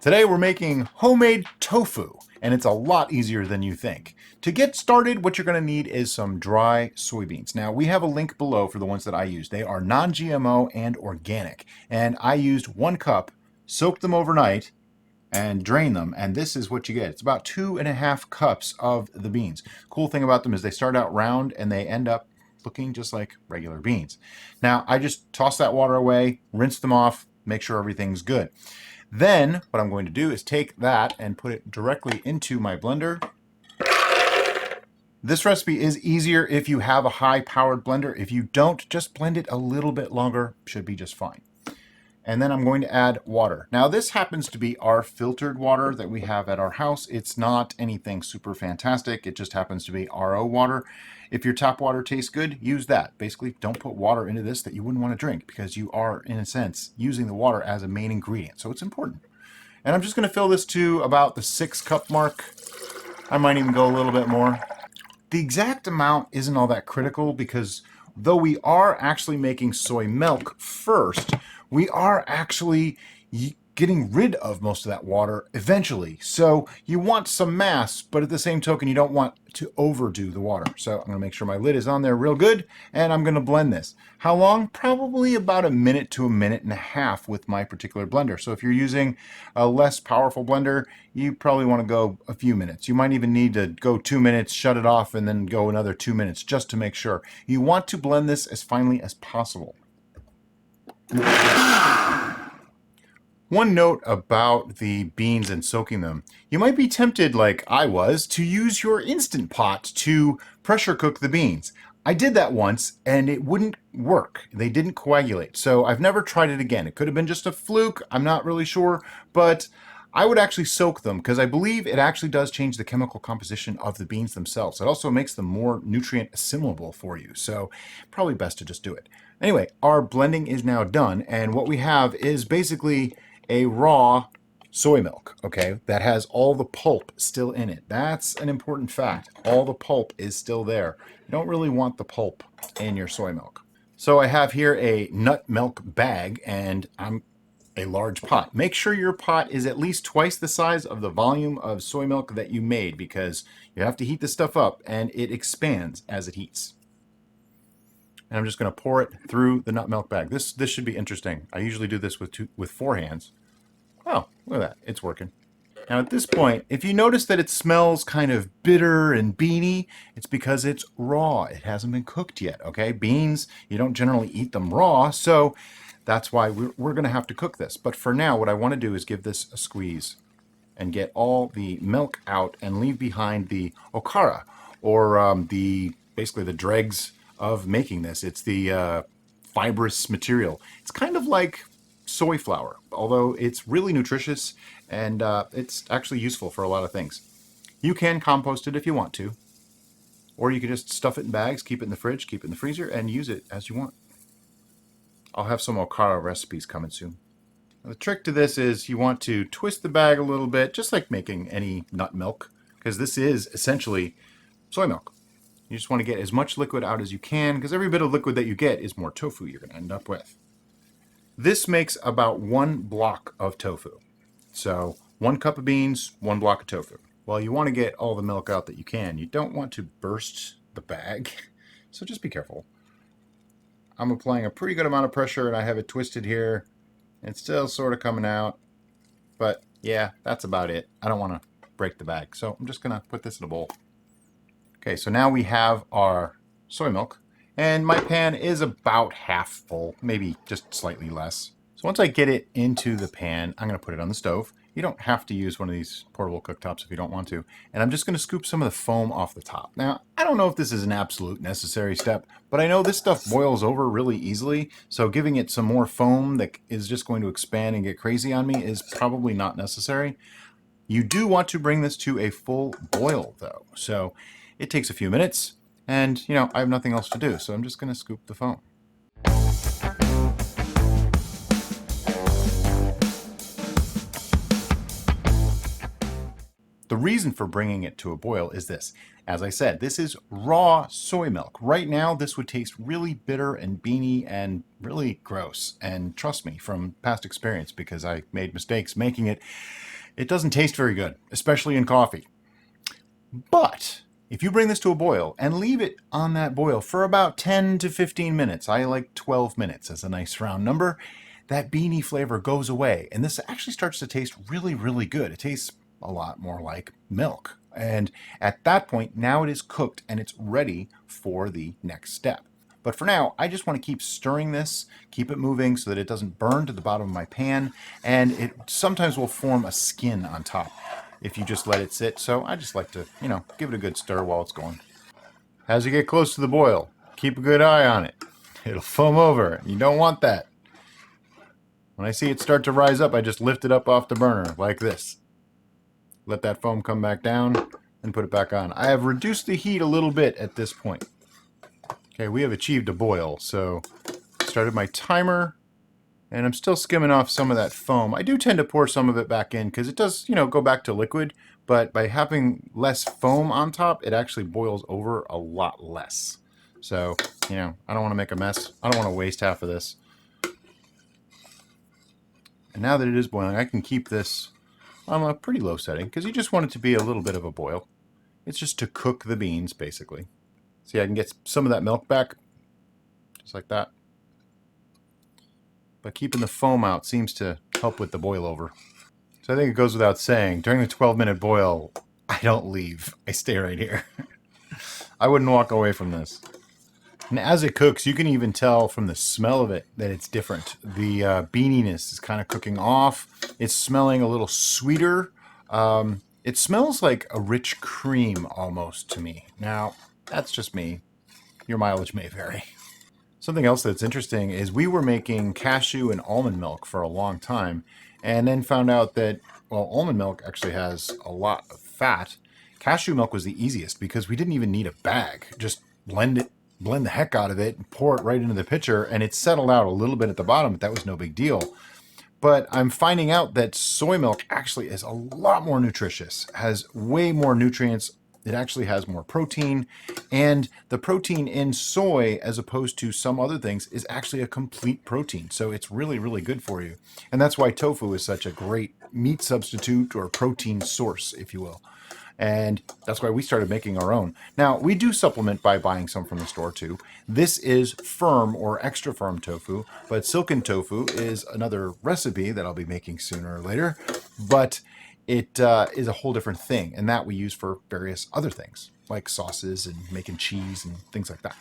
Today we're making homemade tofu, and it's a lot easier than you think. To get started, what you're going to need is some dry soybeans. Now, we have a link below for the ones that I use. They are non-GMO and organic, and I used 1 cup, soaked them overnight, and drain them, and this is what you get. It's about 2.5 cups of the beans. Cool thing about them is they start out round and they end up looking just like regular beans. Now, I just toss that water away, rinse them off, make sure everything's good. Then what I'm going to do is take that and put it directly into my blender. This recipe is easier if you have a high-powered blender. If you don't, just blend it a little bit longer, should be just fine. And then I'm going to add water. Now this happens to be our filtered water that we have at our house. It's not anything super fantastic. It just happens to be RO water. If your tap water tastes good, use that. Basically, don't put water into this that you wouldn't want to drink because you are, in a sense, using the water as a main ingredient. So it's important. And I'm just going to fill this to about the 6-cup mark. I might even go a little bit more. The exact amount isn't all that critical because though we are actually making soy milk first, we are actually getting rid of most of that water eventually. So you want some mass, but at the same token, you don't want to overdo the water. So I'm going to make sure my lid is on there real good, and I'm going to blend this. How long? Probably about 1 minute to 1.5 minutes with my particular blender. So if you're using a less powerful blender, you probably want to go a few minutes. You might even need to go 2 minutes, shut it off, and then go another 2 minutes just to make sure. You want to blend this as finely as possible. One note about the beans and soaking them. You might be tempted, like I was, to use your Instant Pot to pressure cook the beans. I did that once and it wouldn't work. They didn't coagulate. So I've never tried it again. It could have been just a fluke. I'm not really sure, but I would actually soak them because I believe it actually does change the chemical composition of the beans themselves. It also makes them more nutrient assimilable for you. So probably best to just do it. Anyway, our blending is now done. And what we have is basically a raw soy milk, okay, that has all the pulp still in it. That's an important fact. All the pulp is still there. You don't really want the pulp in your soy milk. So I have here a nut milk bag, and I'm a large pot. Make sure your pot is at least twice the size of the volume of soy milk that you made, because you have to heat this stuff up and it expands as it heats. And I'm just going to pour it through the nut milk bag. This should be interesting. I usually do this with 4 hands. Oh, look at that. It's working. Now at this point, if you notice that it smells kind of bitter and beany, it's because it's raw. It hasn't been cooked yet, okay? Beans, you don't generally eat them raw, so that's why we're going to have to cook this. But for now, what I want to do is give this a squeeze and get all the milk out and leave behind the okara, or basically the dregs of making this. It's the fibrous material. It's kind of like soy flour, although it's really nutritious and it's actually useful for a lot of things. You can compost it if you want to, or you can just stuff it in bags, keep it in the fridge, keep it in the freezer, and use it as you want. I'll have some okara recipes coming soon. Now, the trick to this is you want to twist the bag a little bit, just like making any nut milk, because this is essentially soy milk. You just want to get as much liquid out as you can, because every bit of liquid that you get is more tofu you're going to end up with. This makes about 1 block of tofu. So 1 cup of beans, 1 block of tofu. Well, you want to get all the milk out that you can. You don't want to burst the bag, so just be careful. I'm applying a pretty good amount of pressure and I have it twisted here. It's still sort of coming out, but yeah, that's about it. I don't want to break the bag, so I'm just going to put this in a bowl. Okay, so now we have our soy milk. And my pan is about half full, maybe just slightly less. So once I get it into the pan, I'm going to put it on the stove. You don't have to use one of these portable cooktops if you don't want to. And I'm just going to scoop some of the foam off the top. Now, I don't know if this is an absolute necessary step, but I know this stuff boils over really easily. So giving it some more foam that is just going to expand and get crazy on me is probably not necessary. You do want to bring this to a full boil, though. So it takes a few minutes. And, you know, I have nothing else to do, so I'm just going to scoop the foam. The reason for bringing it to a boil is this. As I said, this is raw soy milk. Right now, this would taste really bitter and beany and really gross. And trust me, from past experience, because I made mistakes making it, it doesn't taste very good, especially in coffee. But if you bring this to a boil and leave it on that boil for about 10 to 15 minutes, I like 12 minutes as a nice round number, that beany flavor goes away. And this actually starts to taste really, really good. It tastes a lot more like milk. And at that point, now it is cooked and it's ready for the next step. But for now, I just want to keep stirring this, keep it moving so that it doesn't burn to the bottom of my pan, and it sometimes will form a skin on top if you just let it sit. So I just like to, give it a good stir while it's going. As you get close to the boil, keep a good eye on it. It'll foam over. You don't want that. When I see it start to rise up, I just lift it up off the burner like this. Let that foam come back down and put it back on. I have reduced the heat a little bit at this point. Okay, we have achieved a boil, so started my timer, and I'm still skimming off some of that foam. I do tend to pour some of it back in because it does, go back to liquid, but by having less foam on top, it actually boils over a lot less. So, I don't want to make a mess. I don't want to waste half of this. And now that it is boiling, I can keep this on a pretty low setting because you just want it to be a little bit of a boil. It's just to cook the beans, basically. See, I can get some of that milk back, just like that. But keeping the foam out seems to help with the boil over. So I think it goes without saying, during the 12-minute boil, I don't leave. I stay right here. I wouldn't walk away from this. And as it cooks, you can even tell from the smell of it that it's different. The beaniness is kind of cooking off. It's smelling a little sweeter. It smells like a rich cream almost to me. Now, that's just me. Your mileage may vary. Something else that's interesting is we were making cashew and almond milk for a long time, and then found out that, almond milk actually has a lot of fat. Cashew milk was the easiest because we didn't even need a bag. Just blend the heck out of it, and pour it right into the pitcher, and it settled out a little bit at the bottom, but that was no big deal. But I'm finding out that soy milk actually is a lot more nutritious, has way more nutrients. It actually has more protein, and the protein in soy, as opposed to some other things, is actually a complete protein. So it's really, really good for you. And that's why tofu is such a great meat substitute or protein source, if you will. And that's why we started making our own. Now, we do supplement by buying some from the store too. This is firm or extra firm tofu, but silken tofu is another recipe that I'll be making sooner or later. But it is a whole different thing, and that we use for various other things, like sauces and making cheese and things like that.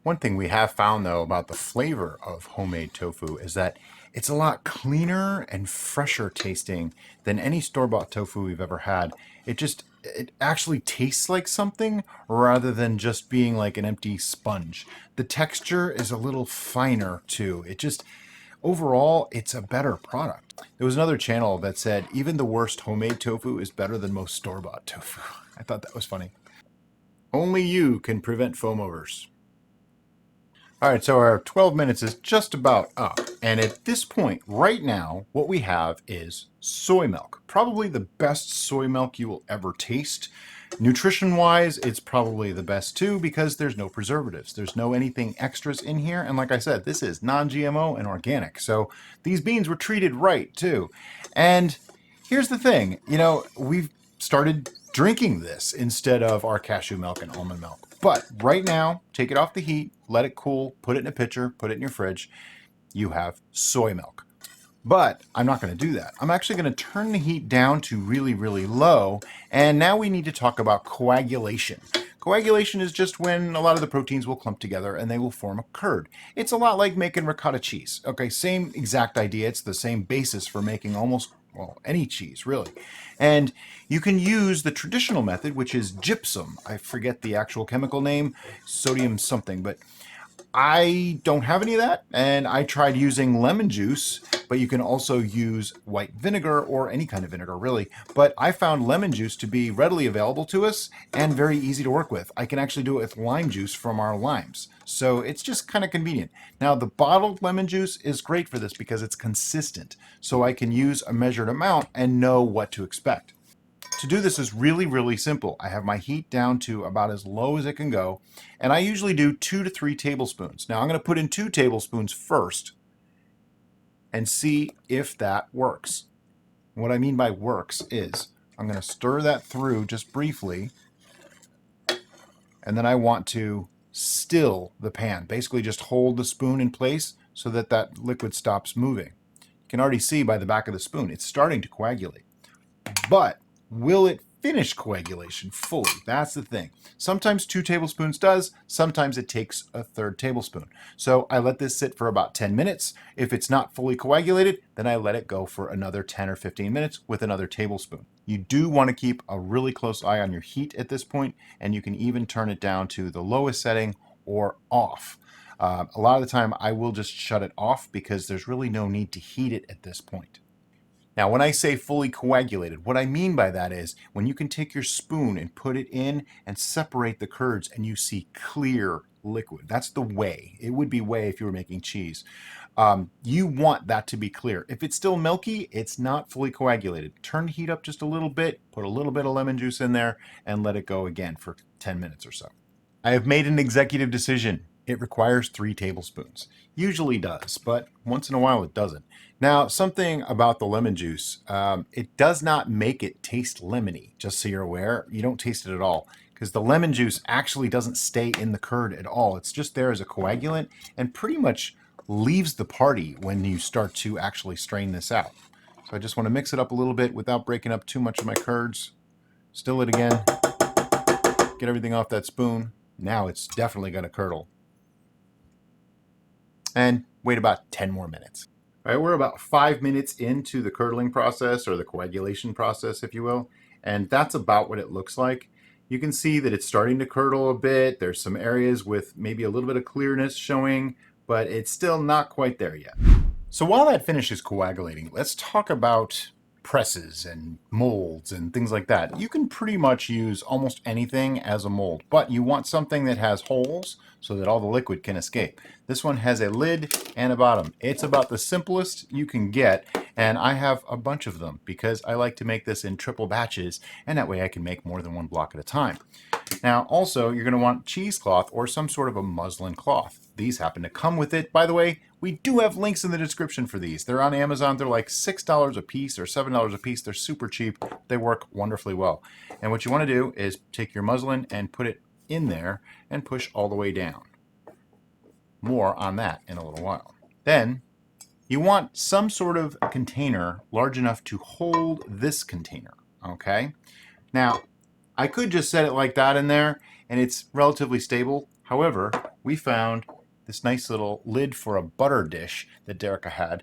One thing we have found, though, about the flavor of homemade tofu is that it's a lot cleaner and fresher tasting than any store-bought tofu we've ever had. It actually tastes like something rather than just being like an empty sponge. The texture is a little finer, too. Overall, it's a better product. There was another channel that said even the worst homemade tofu is better than most store-bought tofu. I thought that was funny. Only you can prevent foam overs. All right, so our 12 minutes is just about up. And at this point, right now, what we have is soy milk. Probably the best soy milk you will ever taste. Nutrition-wise, it's probably the best too because there's no preservatives. There's no anything extras in here. And like I said, this is non-GMO and organic. So these beans were treated right too. And here's the thing, we've started drinking this instead of our cashew milk and almond milk. But right now, take it off the heat, let it cool, put it in a pitcher, put it in your fridge. You have soy milk. But I'm not going to do that. I'm actually going to turn the heat down to really, really low. And now we need to talk about coagulation. Coagulation is just when a lot of the proteins will clump together and they will form a curd. It's a lot like making ricotta cheese. Okay, same exact idea. It's the same basis for making almost any cheese, really. And you can use the traditional method, which is gypsum. I forget the actual chemical name, sodium something, but I don't have any of that, and I tried using lemon juice, but you can also use white vinegar or any kind of vinegar, really. But I found lemon juice to be readily available to us and very easy to work with. I can actually do it with lime juice from our limes. So it's just kind of convenient. Now, the bottled lemon juice is great for this because it's consistent. So I can use a measured amount and know what to expect. to do this is really, really simple. I have my heat down to about as low as it can go, and I usually do 2 to 3 tablespoons. Now I'm going to put in 2 tablespoons first and see if that works. What I mean by works is I'm going to stir that through just briefly, and then I want to still the pan. Basically just hold the spoon in place so that that liquid stops moving. You can already see by the back of the spoon, it's starting to coagulate. But will it finish coagulation fully? That's the thing. Sometimes 2 tablespoons does, sometimes it takes a third tablespoon. So I let this sit for about 10 minutes. If it's not fully coagulated, then I let it go for another 10 or 15 minutes with another tablespoon. You do want to keep a really close eye on your heat at this point, and you can even turn it down to the lowest setting or off. A lot of the time I will just shut it off because there's really no need to heat it at this point. Now, when I say fully coagulated, what I mean by that is when you can take your spoon and put it in and separate the curds and you see clear liquid. That's the whey. It would be whey if you were making cheese. You want that to be clear. If it's still milky, it's not fully coagulated. Turn the heat up just a little bit, put a little bit of lemon juice in there, and let it go again for 10 minutes or so. I have made an executive decision. It requires 3 tablespoons. Usually does, but once in a while it doesn't. Now, something about the lemon juice, it does not make it taste lemony, just so you're aware. You don't taste it at all, because the lemon juice actually doesn't stay in the curd at all. It's just there as a coagulant and pretty much leaves the party when you start to actually strain this out. So I just want to mix it up a little bit without breaking up too much of my curds. Still it again. Get everything off that spoon. Now it's definitely going to curdle. And wait about 10 more minutes. All right, we're about 5 minutes into the curdling process, or the coagulation process, if you will, and that's about what it looks like. You can see that it's starting to curdle a bit. There's some areas with maybe a little bit of clearness showing, but it's still not quite there yet. So while that finishes coagulating, let's talk about presses and molds and things like that. You can pretty much use almost anything as a mold, but you want something that has holes so that all the liquid can escape. This one has a lid and a bottom. It's about the simplest you can get, and I have a bunch of them because I like to make this in triple batches, and that way I can make more than one block at a time. Now, also, you're going to want cheesecloth or some sort of a muslin cloth. These happen to come with it. By the way, we do have links in the description for these. They're on Amazon. They're like $6 a piece or $7 a piece. They're super cheap. They work wonderfully well. And what you want to do is take your muslin and put it in there and push all the way down. More on that in a little while. Then you want some sort of container large enough to hold this container, okay? Now, I could just set it like that in there and it's relatively stable. However, we found this nice little lid for a butter dish that Derica had,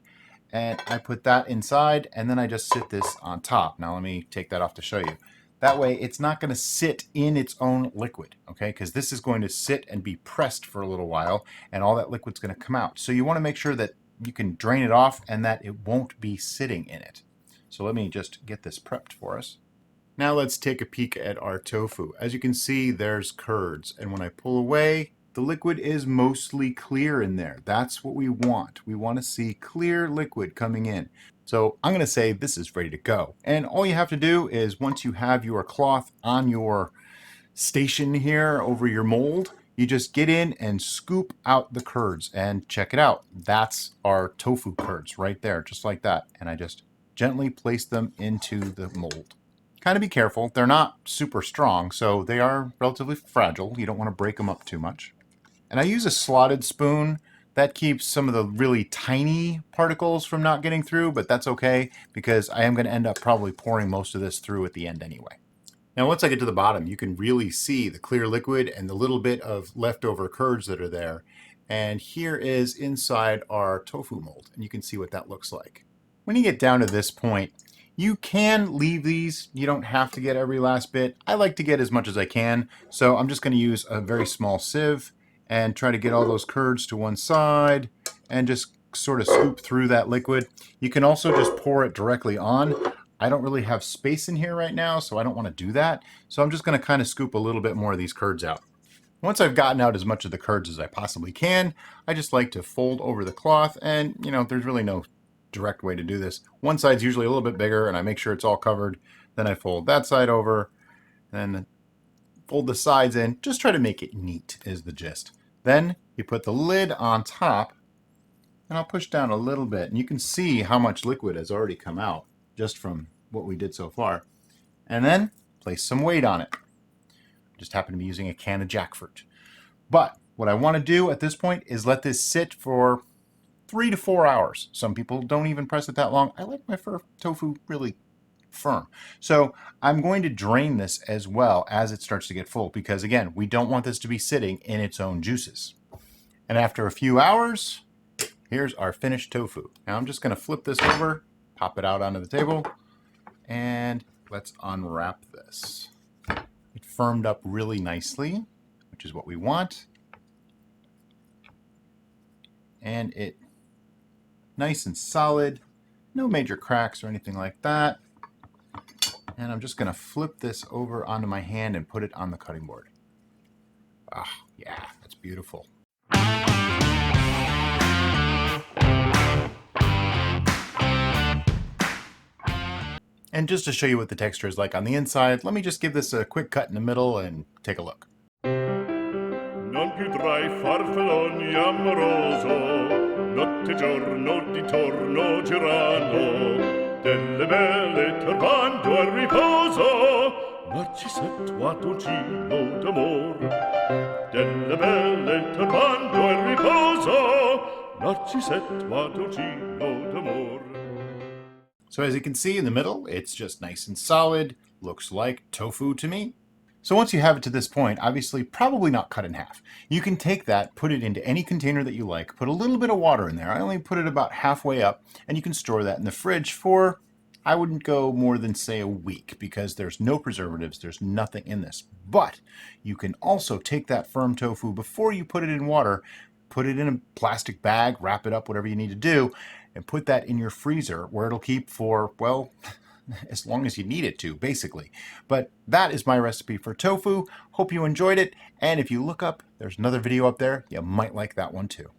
and I put that inside and then I just sit this on top. Now let me take that off to show you. That way it's not going to sit in its own liquid, okay? Because this is going to sit and be pressed for a little while and all that liquid's going to come out. So you want to make sure that you can drain it off and that it won't be sitting in it. So let me just get this prepped for us. Now let's take a peek at our tofu. As you can see, there's curds, and when I pull away, the liquid is mostly clear in there. That's what we want. We want to see clear liquid coming in. So I'm going to say this is ready to go. And all you have to do is, once you have your cloth on your station here over your mold, you just get in and scoop out the curds and check it out. That's our tofu curds right there, just like that. And I just gently place them into the mold. Kind of be careful. They're not super strong, so they are relatively fragile. You don't want to break them up too much. And I use a slotted spoon. That keeps some of the really tiny particles from not getting through, but that's okay because I am going to end up probably pouring most of this through at the end anyway. Now, once I get to the bottom, you can really see the clear liquid and the little bit of leftover curds that are there. And here is inside our tofu mold, and you can see what that looks like. When you get down to this point, you can leave these. You don't have to get every last bit. I like to get as much as I can, so I'm just going to use a very small sieve and try to get all those curds to one side and just sort of scoop through that liquid. You can also just pour it directly on. I don't really have space in here right now, so I don't want to do that. So I'm just going to kind of scoop a little bit more of these curds out. Once I've gotten out as much of the curds as I possibly can, I just like to fold over the cloth, and there's really no direct way to do this. One side's usually a little bit bigger and I make sure it's all covered, Then I fold that side over, then fold the sides in. Just try to make it neat is the gist. Then you put the lid on top, and I'll push down a little bit, and you can see how much liquid has already come out just from what we did so far. And then place some weight on it. Just happen to be using a can of jackfruit. But what I want to do at this point is let this sit for 3 to 4 hours. Some people don't even press it that long. I like my tofu really firm. So I'm going to drain this as well as it starts to get full, because again, we don't want this to be sitting in its own juices. And after a few hours, here's our finished tofu. Now I'm just going to flip this over, pop it out onto the table, and let's unwrap this. It firmed up really nicely, which is what we want. And it nice and solid, no major cracks or anything like that. And I'm just going to flip this over onto my hand and put it on the cutting board. Ah, yeah, that's beautiful. And just to show you what the texture is like on the inside, let me just give this a quick cut in the middle and take a look. Non più tra I farfalloni amoroso, notte giorno di torno girando, delle belle turbando al riposo, narcisetto d'amor. Delle belle turbando al riposo, narcisetto d'amor. So as you can see in the middle, it's just nice and solid, looks like tofu to me. So once you have it to this point, obviously probably not cut in half. You can take that, put it into any container that you like, put a little bit of water in there. I only put it about halfway up, and you can store that in the fridge for, I wouldn't go more than say a week, because there's no preservatives, there's nothing in this. But you can also take that firm tofu before you put it in water, put it in a plastic bag, wrap it up, whatever you need to do, and put that in your freezer where it'll keep for, well, as long as you need it to, basically. But that is my recipe for tofu. Hope you enjoyed it. And if you look up, there's another video up there. You might like that one too.